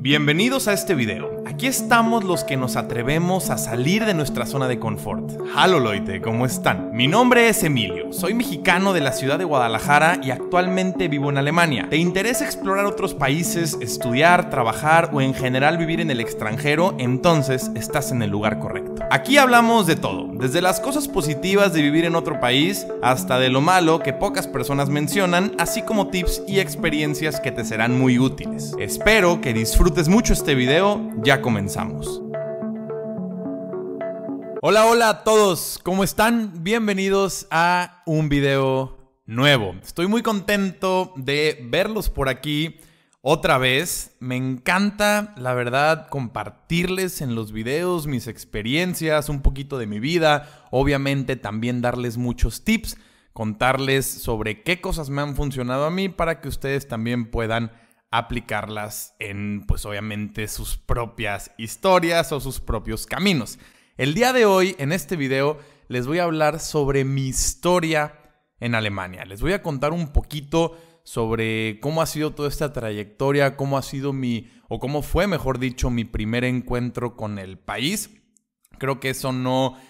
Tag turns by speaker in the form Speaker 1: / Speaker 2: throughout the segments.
Speaker 1: Bienvenidos a este video. Aquí estamos los que nos atrevemos a salir de nuestra zona de confort. Halo Leute, ¿cómo están? Mi nombre es Emilio, soy mexicano de la ciudad de Guadalajara y actualmente vivo en Alemania. ¿Te interesa explorar otros países, estudiar, trabajar o en general vivir en el extranjero? Entonces estás en el lugar correcto. Aquí hablamos de todo, desde las cosas positivas de vivir en otro país hasta de lo malo que pocas personas mencionan, así como tips y experiencias que te serán muy útiles. Espero que disfrutes mucho este video, ya comenzamos. Hola a todos, ¿cómo están? Bienvenidos a un video nuevo. Estoy muy contento de verlos por aquí otra vez. Me encanta, la verdad, compartirles en los videos mis experiencias, un poquito de mi vida, obviamente también darles muchos tips, contarles sobre qué cosas me han funcionado a mí para que ustedes también puedan aplicarlas en, pues obviamente, sus propias historias o sus propios caminos. El día de hoy, en este video, les voy a hablar sobre mi historia en Alemania. Les voy a contar un poquito sobre cómo ha sido toda esta trayectoria, cómo ha sido cómo fue, mejor dicho, mi primer encuentro con el país. Creo que eso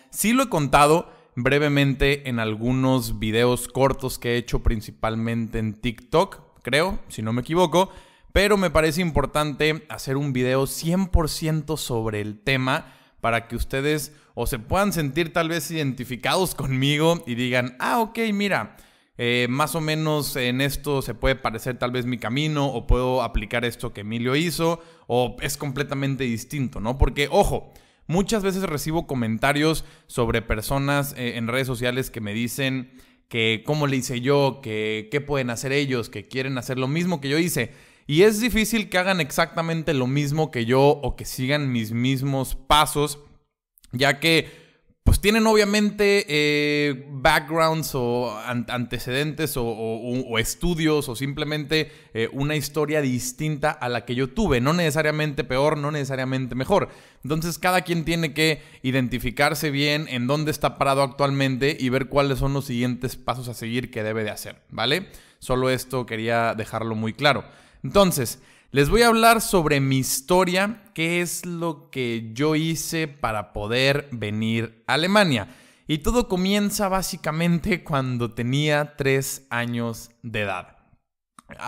Speaker 1: sí lo he contado brevemente en algunos videos cortos que he hecho principalmente en TikTok, creo, si no me equivoco. Pero me parece importante hacer un video 100% sobre el tema para que ustedes o se puedan sentir tal vez identificados conmigo y digan, ok, mira, más o menos en esto se puede parecer tal vez mi camino o puedo aplicar esto que Emilio hizo o es completamente distinto, ¿no? Porque, ojo, muchas veces recibo comentarios sobre personas en redes sociales que me dicen que cómo le hice yo, que qué pueden hacer ellos, que quieren hacer lo mismo que yo hice. Y es difícil que hagan exactamente lo mismo que yo o que sigan mis mismos pasos, ya que pues tienen obviamente backgrounds o antecedentes o estudios o simplemente una historia distinta a la que yo tuve. No necesariamente peor, no necesariamente mejor. Entonces cada quien tiene que identificarse bien en dónde está parado actualmente y ver cuáles son los siguientes pasos a seguir que debe de hacer, ¿vale? Solo esto quería dejarlo muy claro. Entonces, les voy a hablar sobre mi historia, qué es lo que yo hice para poder venir a Alemania. Y todo comienza básicamente cuando tenía 3 años de edad.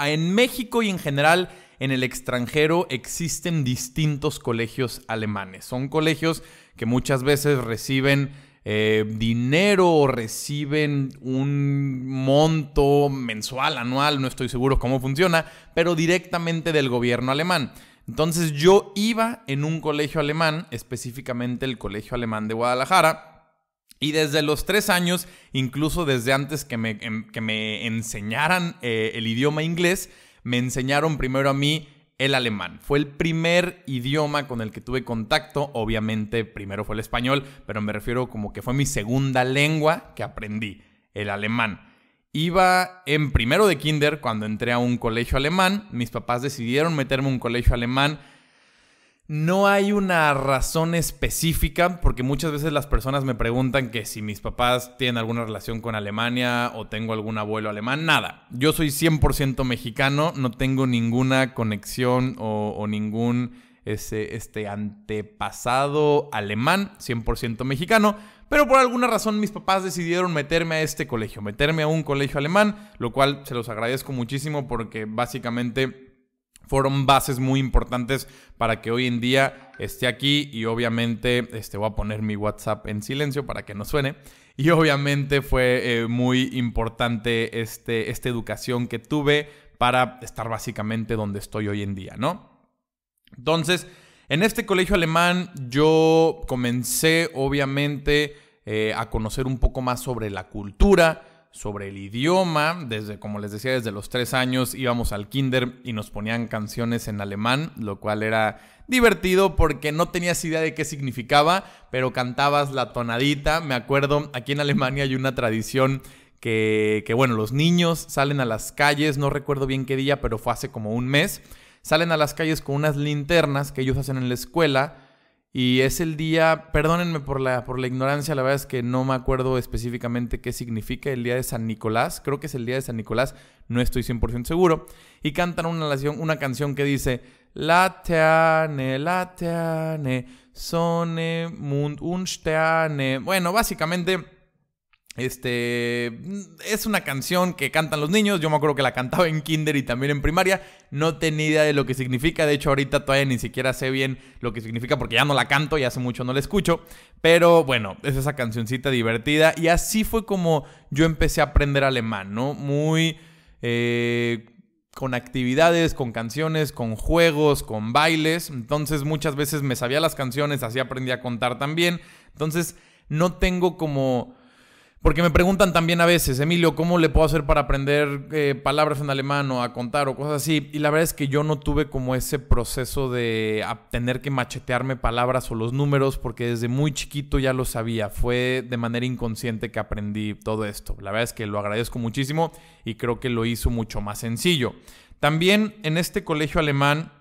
Speaker 1: En México y en general en el extranjero existen distintos colegios alemanes. Son colegios que muchas veces reciben dinero o reciben un monto mensual, anual, no estoy seguro cómo funciona, pero directamente del gobierno alemán. Entonces yo iba en un colegio alemán, específicamente el Colegio Alemán de Guadalajara, y desde los 3 años, incluso desde antes que me enseñaran el idioma inglés, me enseñaron primero a mí el alemán. Fue el primer idioma con el que tuve contacto. Obviamente primero fue el español, pero me refiero como que fue mi segunda lengua que aprendí, el alemán. Iba en primero de kinder cuando entré a un colegio alemán. Mis papás decidieron meterme a un colegio alemán. No hay una razón específica, porque muchas veces las personas me preguntan que si mis papás tienen alguna relación con Alemania o tengo algún abuelo alemán. Nada, yo soy 100% mexicano, no tengo ninguna conexión o ningún antepasado alemán, 100% mexicano. Pero por alguna razón mis papás decidieron meterme a este colegio, meterme a un colegio alemán, lo cual se los agradezco muchísimo porque básicamente fueron bases muy importantes para que hoy en día esté aquí y obviamente voy a poner mi WhatsApp en silencio para que no suene. Y obviamente fue muy importante esta educación que tuve para estar básicamente donde estoy hoy en día, ¿no? Entonces, en este colegio alemán yo comencé obviamente a conocer un poco más sobre la cultura, sobre el idioma. Como les decía, desde los 3 años íbamos al kinder y nos ponían canciones en alemán, lo cual era divertido porque no tenías idea de qué significaba, pero cantabas la tonadita. Me acuerdo, aquí en Alemania hay una tradición que bueno, los niños salen a las calles, no recuerdo bien qué día, pero fue hace como un mes, salen a las calles con unas linternas que ellos hacen en la escuela Y es el día, perdónenme por la ignorancia, la verdad es que no me acuerdo específicamente qué significa el día de San Nicolás. Creo que es el día de San Nicolás, no estoy 100% seguro. Y cantan una canción que dice: Laterne, sonne, Mund und Sterne. Bueno, básicamente es una canción que cantan los niños. Yo me acuerdo que la cantaba en kinder y también en primaria. No tenía idea de lo que significa. De hecho, ahorita todavía ni siquiera sé bien lo que significa porque ya no la canto y hace mucho no la escucho. Pero bueno, es esa cancioncita divertida. Y así fue como yo empecé a aprender alemán, ¿no? Muy con actividades, con canciones, con juegos, con bailes. Entonces muchas veces me sabía las canciones, así aprendí a contar también. Entonces no tengo como... Porque me preguntan también a veces: Emilio, ¿cómo le puedo hacer para aprender palabras en alemán o a contar o cosas así? Y la verdad es que yo no tuve como ese proceso de tener que machetearme palabras o los números, porque desde muy chiquito ya lo sabía. Fue de manera inconsciente que aprendí todo esto. La verdad es que lo agradezco muchísimo y creo que lo hizo mucho más sencillo. También en este colegio alemán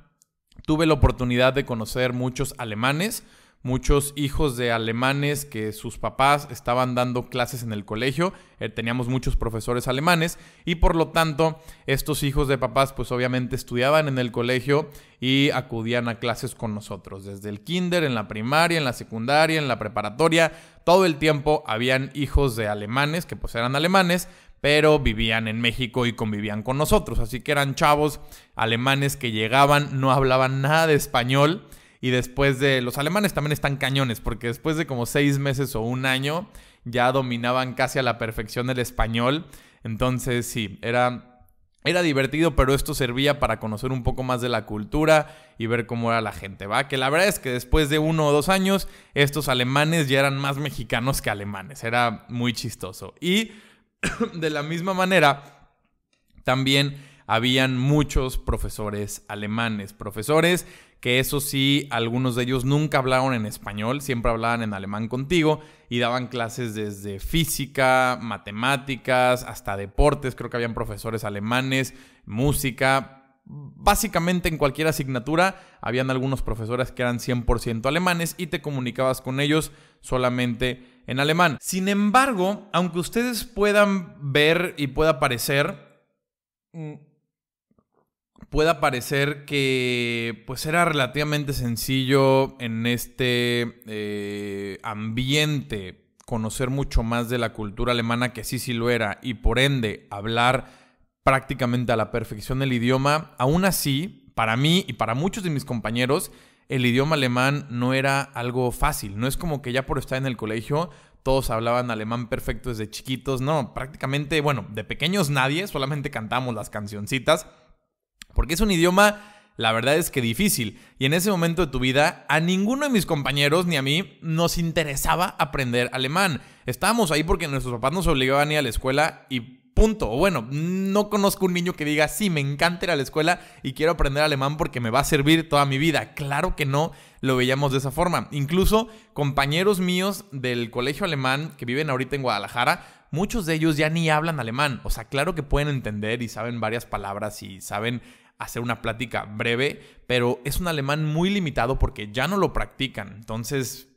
Speaker 1: tuve la oportunidad de conocer muchos alemanes, muchos hijos de alemanes que sus papás estaban dando clases en el colegio. Teníamos muchos profesores alemanes y por lo tanto estos hijos de papás pues obviamente estudiaban en el colegio y acudían a clases con nosotros. Desde el kinder, en la primaria, en la secundaria, en la preparatoria, todo el tiempo habían hijos de alemanes que pues eran alemanes, pero vivían en México y convivían con nosotros. Así que eran chavos alemanes que llegaban, no hablaban nada de español. Y después de... Los alemanes también están cañones, porque después de como 6 meses o un año ya dominaban casi a la perfección el español. Entonces sí, era divertido, pero esto servía para conocer un poco más de la cultura y ver cómo era la gente, ¿va? Que la verdad es que después de 1 o 2 años, estos alemanes ya eran más mexicanos que alemanes. Era muy chistoso. Y de la misma manera, también habían muchos profesores alemanes. Profesores que eso sí, algunos de ellos nunca hablaron en español, siempre hablaban en alemán contigo y daban clases desde física, matemáticas, hasta deportes. Creo que habían profesores alemanes, música. Básicamente en cualquier asignatura habían algunos profesores que eran 100% alemanes y te comunicabas con ellos solamente en alemán. Sin embargo, aunque ustedes puedan ver y pueda parecer que pues era relativamente sencillo en este ambiente conocer mucho más de la cultura alemana, que sí lo era, y por ende hablar prácticamente a la perfección el idioma. Aún así, para mí y para muchos de mis compañeros, el idioma alemán no era algo fácil. No es como que ya por estar en el colegio todos hablaban alemán perfecto desde chiquitos. No, prácticamente, bueno, de pequeños nadie, solamente cantábamos las cancioncitas. Porque es un idioma, la verdad es que difícil. Y en ese momento de tu vida, a ninguno de mis compañeros ni a mí nos interesaba aprender alemán. Estábamos ahí porque nuestros papás nos obligaban a ir a la escuela y punto. O bueno, no conozco un niño que diga: sí, me encanta ir a la escuela y quiero aprender alemán porque me va a servir toda mi vida. Claro que no lo veíamos de esa forma. Incluso compañeros míos del colegio alemán que viven ahorita en Guadalajara, muchos de ellos ya ni hablan alemán. O sea, claro que pueden entender y saben varias palabras y saben hacer una plática breve, pero es un alemán muy limitado porque ya no lo practican. Entonces,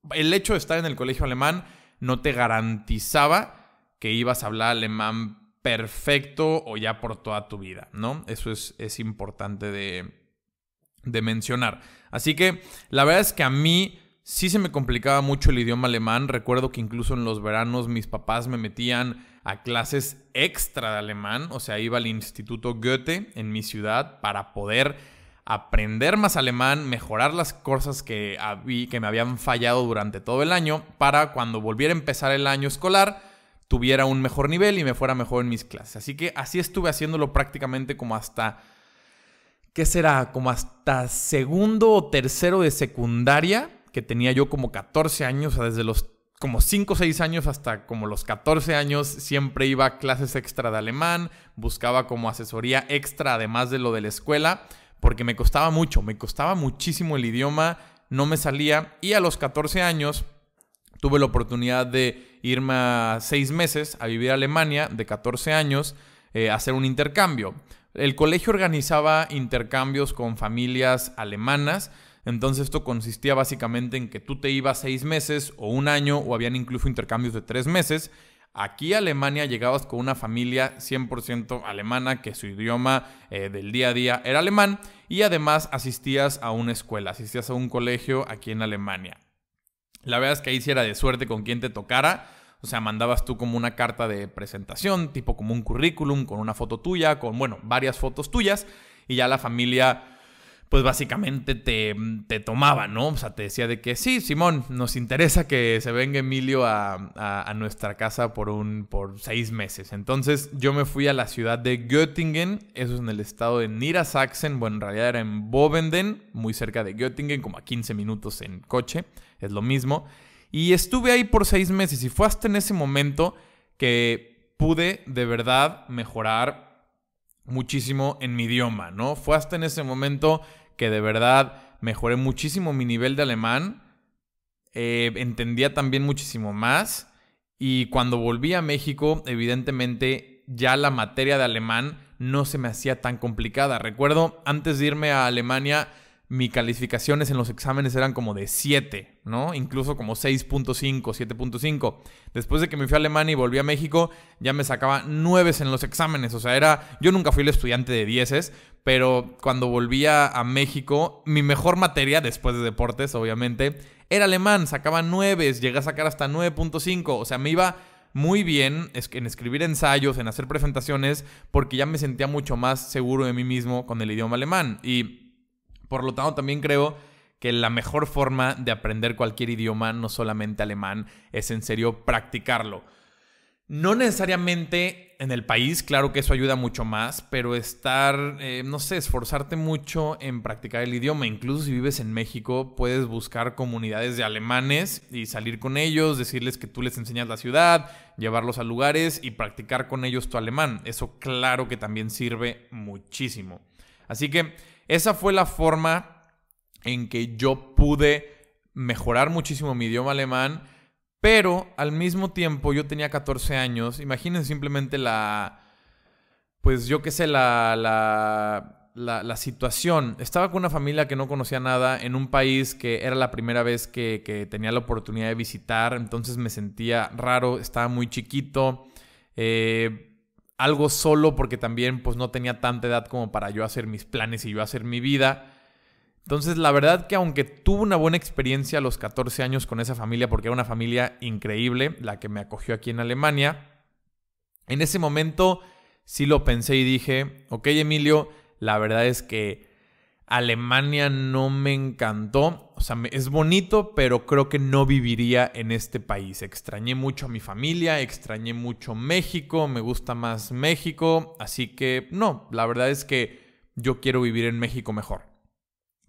Speaker 1: el hecho de estar en el colegio alemán no te garantizaba que ibas a hablar alemán perfecto o ya por toda tu vida, ¿no? Eso es importante de mencionar. Así que la verdad es que a mí sí se me complicaba mucho el idioma alemán. Recuerdo que incluso en los veranos mis papás me metían a clases extra de alemán. O sea, iba al Instituto Goethe en mi ciudad para poder aprender más alemán, mejorar las cosas que me habían fallado durante todo el año, para cuando volviera a empezar el año escolar tuviera un mejor nivel y me fuera mejor en mis clases. Así que así estuve haciéndolo prácticamente como hasta... ¿Qué será? Como hasta segundo o tercero de secundaria, que tenía yo como 14 años, o sea, desde los como 5 o 6 años hasta como los 14 años, siempre iba a clases extra de alemán, buscaba como asesoría extra además de lo de la escuela, porque me costaba muchísimo el idioma, no me salía, y a los 14 años tuve la oportunidad de irme a 6 meses a vivir a Alemania, de 14 años, a hacer un intercambio. El colegio organizaba intercambios con familias alemanas. Entonces esto consistía básicamente en que tú te ibas 6 meses o un año, o habían incluso intercambios de 3 meses. Aquí a Alemania llegabas con una familia 100% alemana, que su idioma del día a día era alemán, y además asistías a una escuela, asistías a un colegio aquí en Alemania. La verdad es que ahí sí era de suerte con quien te tocara. O sea, mandabas tú como una carta de presentación, tipo como un currículum, con una foto tuya, con, bueno, varias fotos tuyas, y ya la familia pues básicamente te tomaba, ¿no? O sea, te decía de que sí, Simón, nos interesa que se venga Emilio a nuestra casa por 6 meses. Entonces yo me fui a la ciudad de Göttingen, eso es en el estado de Niedersachsen, bueno, en realidad era en Bovenden, muy cerca de Göttingen, como a 15 minutos en coche, es lo mismo. Y estuve ahí por 6 meses y fue hasta en ese momento que pude de verdad mejorar muchísimo en mi idioma, ¿no? Fue hasta en ese momento que de verdad mejoré muchísimo mi nivel de alemán, entendía también muchísimo más, y cuando volví a México, evidentemente ya la materia de alemán no se me hacía tan complicada. Recuerdo, antes de irme a Alemania, mis calificaciones en los exámenes eran como de 7, ¿no? Incluso como 6.5, 7.5. Después de que me fui a Alemania y volví a México, ya me sacaba 9 en los exámenes. O sea, yo nunca fui el estudiante de 10, pero cuando volvía a México, mi mejor materia, después de deportes, obviamente, era alemán. Sacaba 9, llegué a sacar hasta 9.5. O sea, me iba muy bien en escribir ensayos, en hacer presentaciones, porque ya me sentía mucho más seguro de mí mismo con el idioma alemán. Y por lo tanto, también creo que la mejor forma de aprender cualquier idioma, no solamente alemán, es en serio practicarlo. No necesariamente en el país, claro que eso ayuda mucho más, pero esforzarte mucho en practicar el idioma. Incluso si vives en México, puedes buscar comunidades de alemanes y salir con ellos, decirles que tú les enseñas la ciudad, llevarlos a lugares y practicar con ellos tu alemán. Eso claro que también sirve muchísimo. Así que esa fue la forma en que yo pude mejorar muchísimo mi idioma alemán, pero al mismo tiempo yo tenía 14 años. Imagínense simplemente la situación. Estaba con una familia que no conocía nada en un país que era la primera vez que tenía la oportunidad de visitar, entonces me sentía raro, estaba muy chiquito, algo solo porque también pues no tenía tanta edad como para yo hacer mis planes y yo hacer mi vida. Entonces la verdad que aunque tuve una buena experiencia a los 14 años con esa familia, porque era una familia increíble la que me acogió aquí en Alemania, en ese momento sí lo pensé y dije, ok Emilio, la verdad es que Alemania no me encantó. O sea, es bonito, pero creo que no viviría en este país. Extrañé mucho a mi familia, extrañé mucho México, me gusta más México. Así que no, la verdad es que yo quiero vivir en México mejor.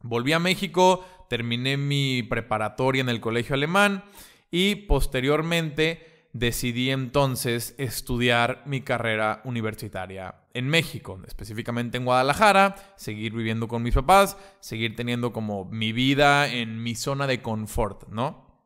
Speaker 1: Volví a México, terminé mi preparatoria en el colegio alemán y posteriormente decidí entonces estudiar mi carrera universitaria en México, específicamente en Guadalajara, seguir viviendo con mis papás, seguir teniendo como mi vida en mi zona de confort, ¿no?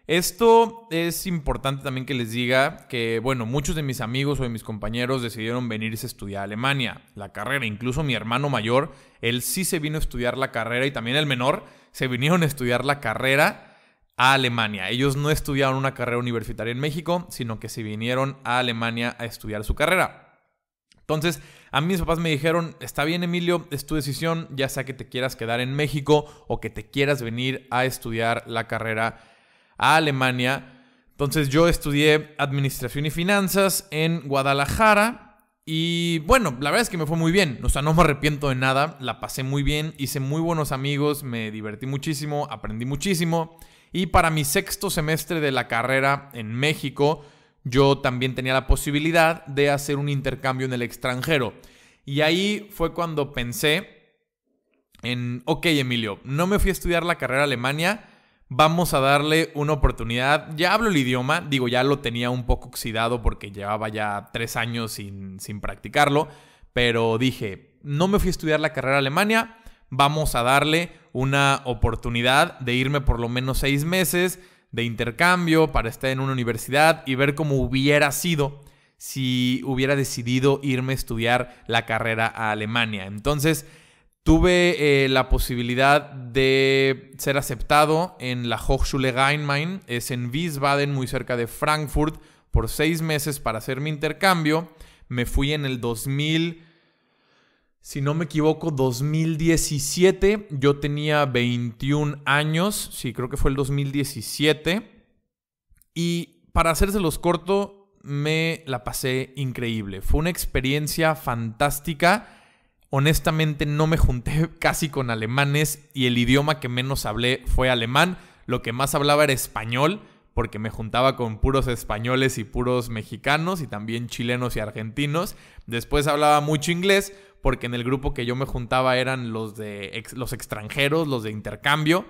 Speaker 1: Esto es importante también que les diga que, bueno, muchos de mis amigos o de mis compañeros decidieron venirse a estudiar a Alemania, la carrera. Incluso mi hermano mayor, él sí se vino a estudiar la carrera, y también el menor se vinieron a estudiar la carrera a Alemania. Ellos no estudiaron una carrera universitaria en México, sino que se vinieron a Alemania a estudiar su carrera. Entonces, a mí mis papás me dijeron, está bien Emilio, es tu decisión, ya sea que te quieras quedar en México o que te quieras venir a estudiar la carrera a Alemania. Entonces yo estudié Administración y Finanzas en Guadalajara y bueno, la verdad es que me fue muy bien. O sea, no me arrepiento de nada, la pasé muy bien, hice muy buenos amigos, me divertí muchísimo, aprendí muchísimo. Y para mi 6º semestre de la carrera en México, yo también tenía la posibilidad de hacer un intercambio en el extranjero. Y ahí fue cuando pensé en, ok Emilio, no me fui a estudiar la carrera a Alemania, vamos a darle una oportunidad. Ya hablo el idioma, digo, ya lo tenía un poco oxidado porque llevaba ya 3 años sin practicarlo, pero dije, no me fui a estudiar la carrera a Alemania, vamos a darle una oportunidad de irme por lo menos 6 meses de intercambio para estar en una universidad y ver cómo hubiera sido si hubiera decidido irme a estudiar la carrera a Alemania. Entonces, Tuve la posibilidad de ser aceptado en la Hochschule Rhein-Main, es en Wiesbaden, muy cerca de Frankfurt, por 6 meses para hacer mi intercambio. Me fui en el 2000, si no me equivoco, 2017. Yo tenía 21 años, sí, creo que fue el 2017. Y para hacérselos corto, me la pasé increíble. Fue una experiencia fantástica. Honestamente no me junté casi con alemanes y el idioma que menos hablé fue alemán. Lo que más hablaba era español, porque me juntaba con puros españoles y puros mexicanos y también chilenos y argentinos. Después hablaba mucho inglés, porque en el grupo que yo me juntaba eran los extranjeros, los de intercambio.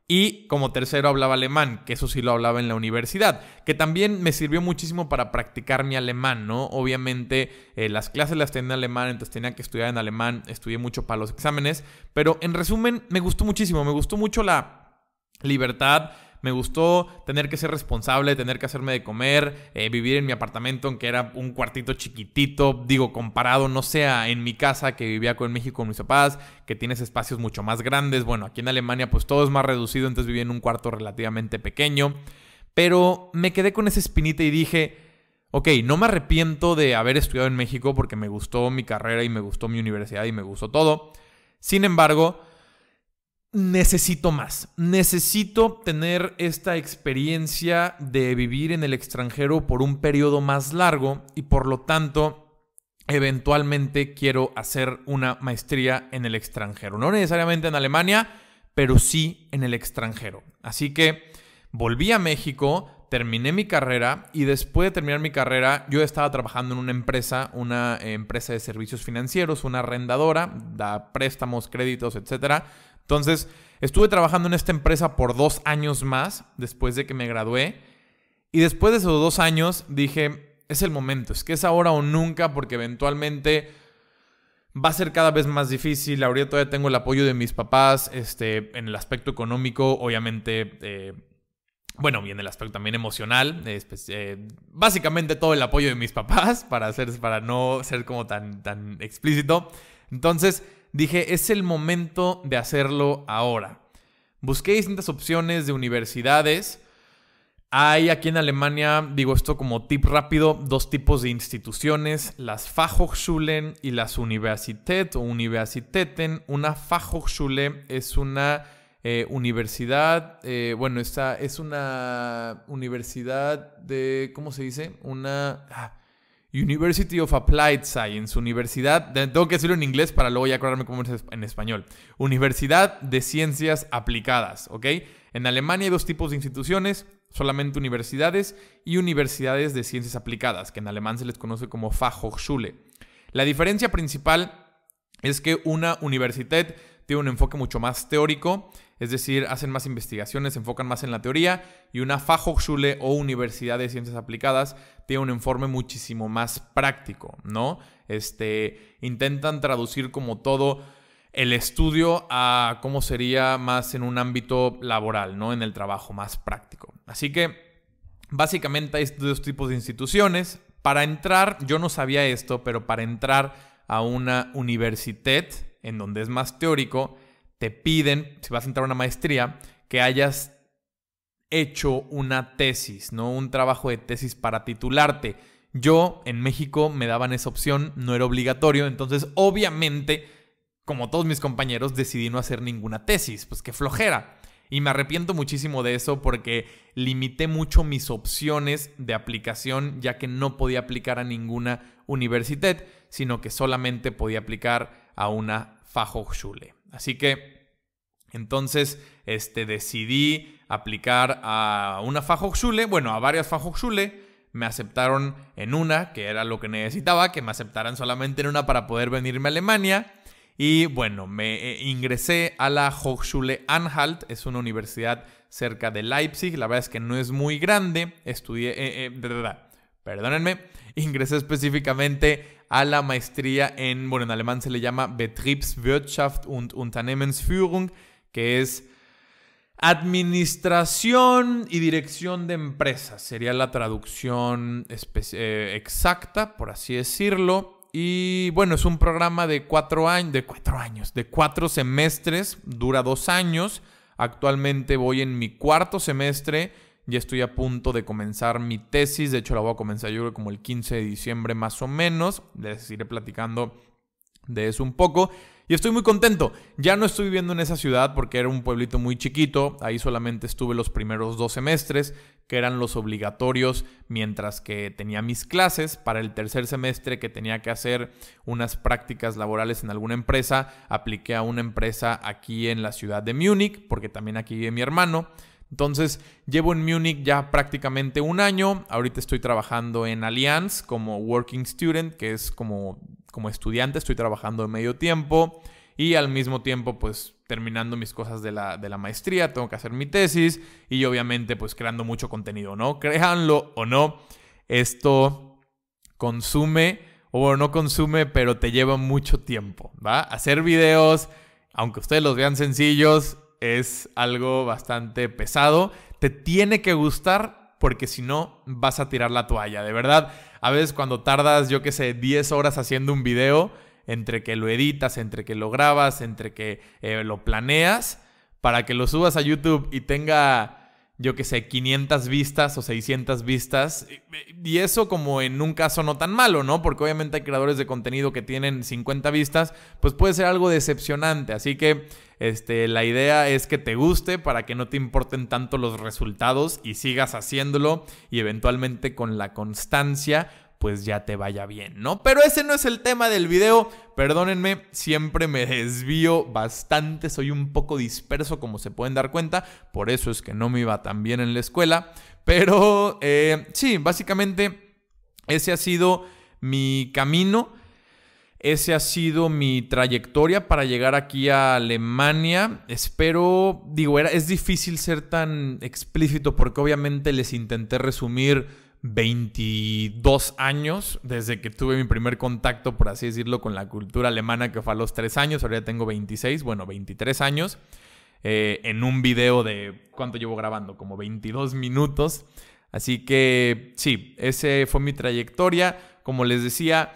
Speaker 1: Y como tercero hablaba alemán, que eso sí lo hablaba en la universidad, que también me sirvió muchísimo para practicar mi alemán, ¿no? Obviamente las clases las tenía en alemán, entonces tenía que estudiar en alemán, estudié mucho para los exámenes, pero en resumen me gustó muchísimo, me gustó mucho la libertad. Me gustó tener que ser responsable, tener que hacerme de comer, vivir en mi apartamento, aunque era un cuartito chiquitito, digo, comparado, no sea en mi casa que vivía en México con mis papás, que tienes espacios mucho más grandes. Bueno, aquí en Alemania pues todo es más reducido, entonces vivía en un cuarto relativamente pequeño. Pero me quedé con esa espinita y dije, ok, no me arrepiento de haber estudiado en México porque me gustó mi carrera y me gustó mi universidad y me gustó todo. Sin embargo, necesito más. Necesito tener esta experiencia de vivir en el extranjero por un periodo más largo y por lo tanto, eventualmente quiero hacer una maestría en el extranjero. No necesariamente en Alemania, pero sí en el extranjero. Así que volví a México, terminé mi carrera y después de terminar mi carrera yo estaba trabajando en una empresa de servicios financieros, una arrendadora, da préstamos, créditos, etcétera. Entonces, estuve trabajando en esta empresa por 2 años más después de que me gradué. Y después de esos 2 años dije, es el momento, es que es ahora o nunca, porque eventualmente va a ser cada vez más difícil. Ahorita todavía tengo el apoyo de mis papás en el aspecto económico, obviamente, bueno, y en el aspecto también emocional. Básicamente todo el apoyo de mis papás, para no ser como tan explícito. Entonces dije, es el momento de hacerlo ahora. Busqué distintas opciones de universidades. Hay aquí en Alemania, digo esto como tip rápido, 2 tipos de instituciones, las Fachhochschulen y las Universität o Universitäten. Una Fachhochschule es una universidad, esta es una universidad de, ¿cómo se dice? University of Applied Science, universidad, tengo que decirlo en inglés para luego ya acordarme cómo es en español. Universidad de Ciencias Aplicadas, ¿ok? En Alemania hay 2 tipos de instituciones, solamente universidades y universidades de ciencias aplicadas, que en alemán se les conoce como Fachhochschule. La diferencia principal es que una Universität tiene un enfoque mucho más teórico, es decir, hacen más investigaciones, se enfocan más en la teoría, y una Fachhochschule o Universidad de Ciencias Aplicadas tiene un informe muchísimo más práctico, ¿no? Intentan traducir como todo el estudio a cómo sería más en un ámbito laboral, ¿no? En el trabajo más práctico. Así que, básicamente hay 2 tipos de instituciones. Para entrar, yo no sabía esto, pero para entrar a una Universität, en donde es más teórico, te piden, si vas a entrar a una maestría, que hayas hecho una tesis, ¿no? Un trabajo de tesis para titularte. Yo, en México, me daban esa opción, no era obligatorio, entonces, obviamente, como todos mis compañeros, decidí no hacer ninguna tesis, pues qué flojera. Y me arrepiento muchísimo de eso porque limité mucho mis opciones de aplicación, ya que no podía aplicar a ninguna Universität, sino que solamente podía aplicar a una Fachhochschule. Así que, entonces, decidí aplicar a una Fachhochschule, bueno, a varias Fachhochschule. Me aceptaron en una, que era lo que necesitaba, que me aceptaran solamente en una para poder venirme a Alemania. Y bueno, me ingresé a la Hochschule Anhalt, es una universidad cerca de Leipzig, la verdad es que no es muy grande, ingresé específicamente a la maestría en alemán se le llama Betriebswirtschaft und Unternehmensführung, que es Administración y Dirección de Empresas, sería la traducción exacta, por así decirlo. Y bueno, es un programa de 4 semestres, dura 2 años. Actualmente voy en mi 4º semestre. Ya estoy a punto de comenzar mi tesis. De hecho, la voy a comenzar yo creo como el 15 de diciembre más o menos. Les iré platicando de eso un poco. Y estoy muy contento. Ya no estoy viviendo en esa ciudad porque era un pueblito muy chiquito. Ahí solamente estuve los primeros 2 semestres, que eran los obligatorios, mientras que tenía mis clases. Para el 3er semestre, que tenía que hacer unas prácticas laborales en alguna empresa, apliqué a una empresa aquí en la ciudad de Múnich, porque también aquí vive mi hermano. Entonces, llevo en Múnich ya prácticamente 1 año. Ahorita estoy trabajando en Allianz como working student, que es como estudiante. Estoy trabajando de medio tiempo y al mismo tiempo, pues, terminando mis cosas de la maestría. Tengo que hacer mi tesis y obviamente, pues, creando mucho contenido, ¿no? Créanlo o no, esto consume, o no consume, pero te lleva mucho tiempo, ¿va? Hacer videos, aunque ustedes los vean sencillos, es algo bastante pesado. Te tiene que gustar porque si no vas a tirar la toalla. De verdad, a veces cuando tardas, 10 horas haciendo un video, entre que lo editas, entre que lo grabas, entre que lo planeas, para que lo subas a YouTube y tenga, 500 vistas o 600 vistas. Y eso como en un caso no tan malo, ¿no? Porque obviamente hay creadores de contenido que tienen 50 vistas, pues puede ser algo decepcionante. Así que la idea es que te guste para que no te importen tanto los resultados y sigas haciéndolo y eventualmente con la constancia pues ya te vaya bien, ¿no? Pero ese no es el tema del video. Perdónenme, siempre me desvío bastante. Soy un poco disperso, como se pueden dar cuenta. Por eso es que no me iba tan bien en la escuela. Pero sí, básicamente ese ha sido mi camino. Ese ha sido mi trayectoria para llegar aquí a Alemania. Espero, es difícil ser tan explícito porque obviamente les intenté resumir 22 años desde que tuve mi primer contacto, por así decirlo, con la cultura alemana, que fue a los 3 años. Ahora ya tengo 23 años. En un video de, ¿cuánto llevo grabando? Como 22 minutos. Así que sí, ese fue mi trayectoria. Como les decía,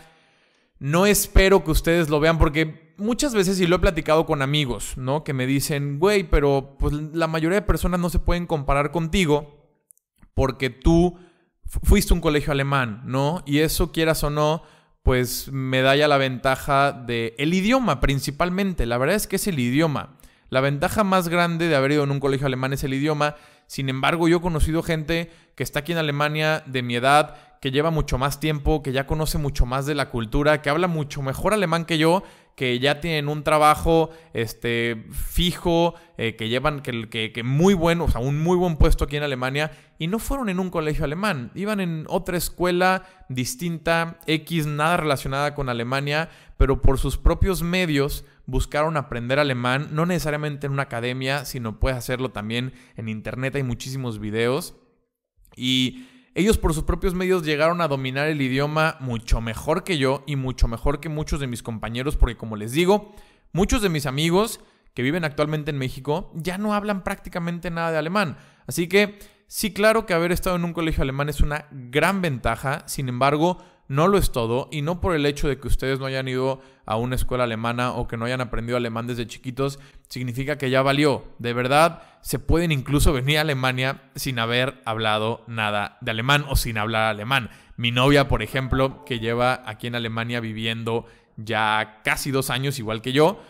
Speaker 1: no espero que ustedes lo vean porque muchas veces, y lo he platicado con amigos, ¿no? Que me dicen, güey, pero pues la mayoría de personas no se pueden comparar contigo porque tú fuiste a un colegio alemán, ¿no? Y eso, quieras o no, pues me da ya la ventaja del idioma principalmente. La verdad es que es el idioma. La ventaja más grande de haber ido en un colegio alemán es el idioma. Sin embargo, yo he conocido gente que está aquí en Alemania de mi edad, que lleva mucho más tiempo, que ya conoce mucho más de la cultura, que habla mucho mejor alemán que yo, que ya tienen un trabajo fijo, que llevan que muy bueno, o sea, un muy buen puesto aquí en Alemania, y no fueron en un colegio alemán, iban en otra escuela distinta, nada relacionada con Alemania, pero por sus propios medios buscaron aprender alemán, no necesariamente en una academia, sino puedes hacerlo también en internet, hay muchísimos videos, y ellos por sus propios medios llegaron a dominar el idioma mucho mejor que yo y mucho mejor que muchos de mis compañeros, porque como les digo, muchos de mis amigos que viven actualmente en México ya no hablan prácticamente nada de alemán. Así que sí, claro que haber estado en un colegio alemán es una gran ventaja, sin embargo, no lo es todo, y no por el hecho de que ustedes no hayan ido a una escuela alemana o que no hayan aprendido alemán desde chiquitos, significa que ya valió. De verdad, se pueden incluso venir a Alemania sin haber hablado nada de alemán o sin hablar alemán. Mi novia, por ejemplo, que lleva aquí en Alemania viviendo ya casi 2 años, igual que yo,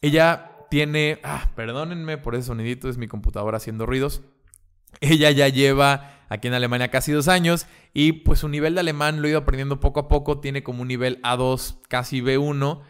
Speaker 1: ella tiene... perdónenme por ese sonidito, es mi computadora haciendo ruidos. Ella ya lleva aquí en Alemania casi 2 años y pues su nivel de alemán lo he ido aprendiendo poco a poco. Tiene como un nivel A2, casi B1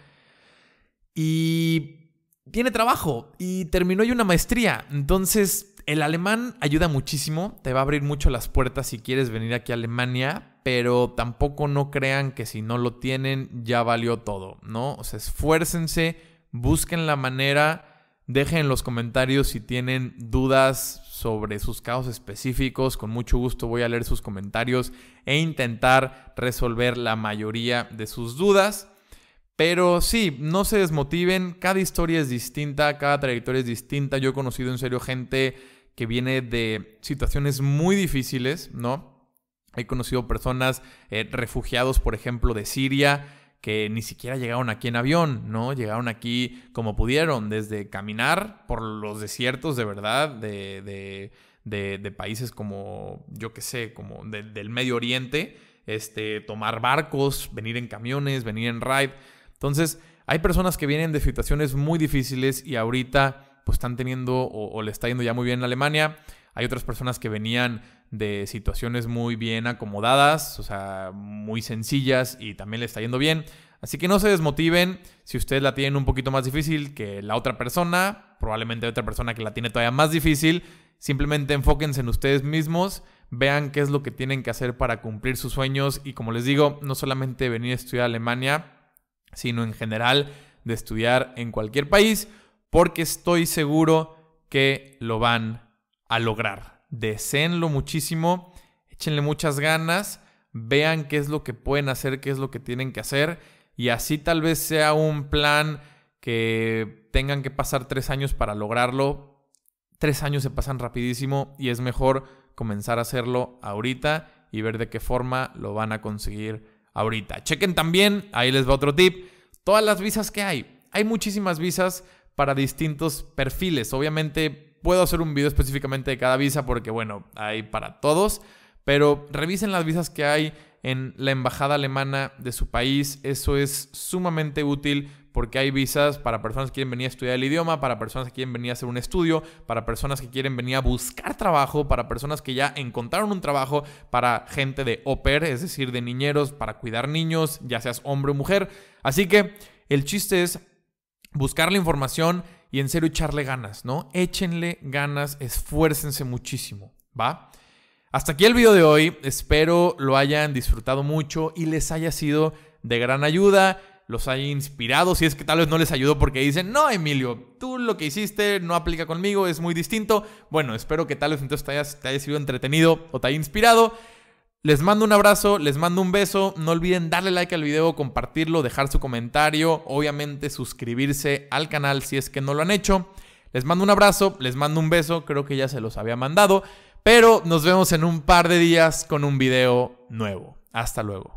Speaker 1: y tiene trabajo y terminó ya una maestría. Entonces el alemán ayuda muchísimo, te va a abrir mucho las puertas si quieres venir aquí a Alemania, pero tampoco no crean que si no lo tienen ya valió todo, ¿no? O sea, esfuércense, busquen la manera. Dejen en los comentarios si tienen dudas sobre sus casos específicos. Con mucho gusto voy a leer sus comentarios e intentar resolver la mayoría de sus dudas. Pero sí, no se desmotiven. Cada historia es distinta, cada trayectoria es distinta. Yo he conocido en serio gente que viene de situaciones muy difíciles, ¿no? He conocido personas, refugiados, por ejemplo, de Siria, que ni siquiera llegaron aquí en avión, ¿no? Llegaron aquí como pudieron, desde caminar por los desiertos de verdad, de países como, yo qué sé, como del Medio Oriente, tomar barcos, venir en camiones, venir en ride. Entonces, hay personas que vienen de situaciones muy difíciles y ahorita pues están teniendo o le está yendo ya muy bien en Alemania. Hay otras personas que venían de situaciones muy bien acomodadas, o sea, muy sencillas y también le está yendo bien. Así que no se desmotiven si ustedes la tienen un poquito más difícil que la otra persona. Probablemente hay otra persona que la tiene todavía más difícil. Simplemente enfóquense en ustedes mismos, vean qué es lo que tienen que hacer para cumplir sus sueños y, como les digo, no solamente venir a estudiar a Alemania, sino en general de estudiar en cualquier país, porque estoy seguro que lo van a lograr. Deséenlo muchísimo, échenle muchas ganas, vean qué es lo que pueden hacer, qué es lo que tienen que hacer, y así tal vez sea un plan que tengan que pasar 3 años para lograrlo. 3 años se pasan rapidísimo y es mejor comenzar a hacerlo ahorita y ver de qué forma lo van a conseguir ahorita. Chequen también, ahí les va otro tip, todas las visas que hay. Hay muchísimas visas para distintos perfiles. Obviamente puedo hacer un video específicamente de cada visa porque, bueno, hay para todos. Pero revisen las visas que hay en la embajada alemana de su país. Eso es sumamente útil porque hay visas para personas que quieren venir a estudiar el idioma, para personas que quieren venir a hacer un estudio, para personas que quieren venir a buscar trabajo, para personas que ya encontraron un trabajo, para gente de au pair, es decir, de niñeros, para cuidar niños, ya seas hombre o mujer. Así que el chiste es buscar la información y en serio echarle ganas, ¿no? Échenle ganas, esfuércense muchísimo, ¿va? Hasta aquí el video de hoy. Espero lo hayan disfrutado mucho y les haya sido de gran ayuda, los haya inspirado. Si es que tal vez no les ayudó porque dicen, no, Emilio, tú lo que hiciste no aplica conmigo, es muy distinto. Bueno, espero que tal vez entonces te haya sido entretenido o te haya inspirado. Les mando un abrazo, les mando un beso. No olviden darle like al video, compartirlo, dejar su comentario. Obviamente suscribirse al canal si es que no lo han hecho. Les mando un abrazo, les mando un beso. Creo que ya se los había mandado. Pero nos vemos en un par de días con un video nuevo. Hasta luego.